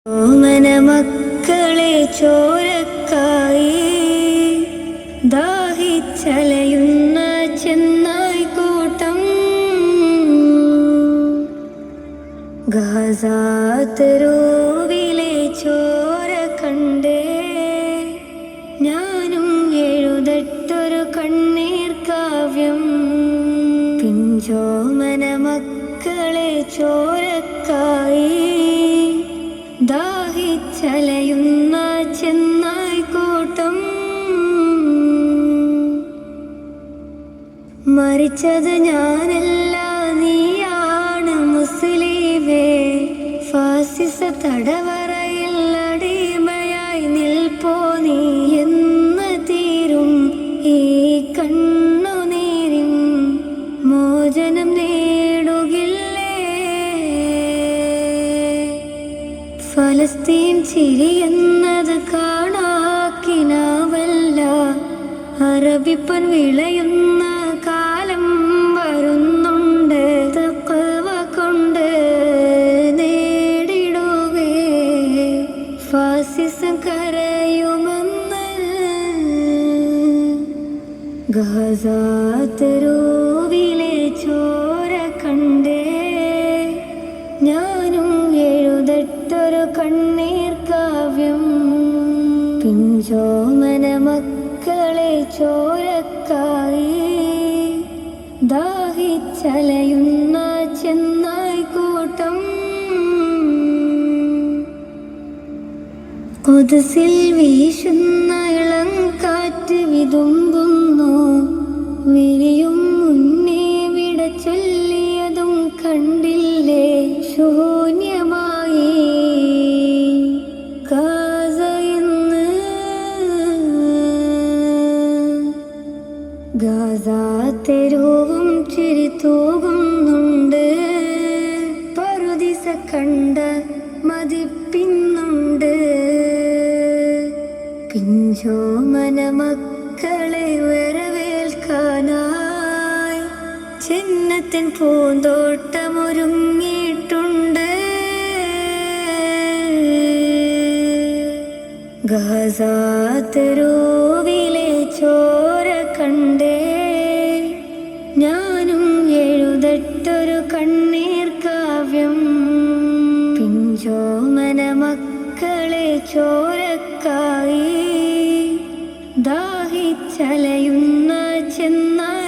ഓമന മക്കളെ ചോരക്കായി ദാഹിച്ചലയുന്ന ചെന്നായ് കൂട്ടം ഗാസ തെരുവിലെ ചോര കണ്ടേ ഞാനും എഴുതട്ടൊരു കണ്ണീർ കാവ്യം. പിഞ്ചോമന മക്കളെ ചോരക്കായി ദാഹിച്ചലയുന്ന ചെന്നായ് കൂട്ടം മരിച്ചത് ഞാനല്ല നീയാണ് മുസ്ലിമേ. ഫാസിസ തടവറയിൽ അടിമയായി നിൽപ്പോ നീ എന്ന് തീരും ഈ കണ്ണുനീരിൻ മോചനം നേടുകില്ലേ. ഫലസ്തീൻ ചിരിയെന്നത് കാണാക്കിനാവല്ല, അറബിപ്പൻ വിളയുന്ന കാലം വരുന്നുണ്ട്. തഖ്വ കൊണ്ട് നേടിടുകേ ഫാസിസം കരയുമെന്ന്. ഗാസ തെരുവിലെ ചോര കണ്ടേ ഞാനും എഴുതട്ടൊരു കണ്ണീർ കാവ്യം. പിഞ്ചോമന മക്കളെ ചോരക്കായി ദാഹിച്ചലയുന്ന ചെന്നായ് കൂട്ടം. ഖുദ്സിൽ വീശുന്ന ഇളം കാറ്റ് വിതുമ്പുന്നു, വിരിയും മുന്നേ വിട ചൊല്ലിയതും കണ്ടില്ലേ ശൂന്യമായി ഗാസ ഇന്ന്. ഗാസ തെരുവും ചിരി തൂകുന്നുണ്ട്, പറുദിസ കണ്ട മതിപ്പിന്നുണ്ട്. പിഞ്ചോമന മക്കളെ വരവേൽക്കാനായി ചിന്നത്തിൻ പൂന്തോട്ടമൊരുങ്ങിയിട്ടുണ്ട്. ഗാസ തെരുവിലെ ചോര കണ്ടേ ഞാനും എഴുതട്ടൊരു കണ്ണീർ കാവ്യം. പിഞ്ചോമന മക്കളെ ചോരക്കായി ദാഹിച്ചലയുന്ന ചെന്നായ്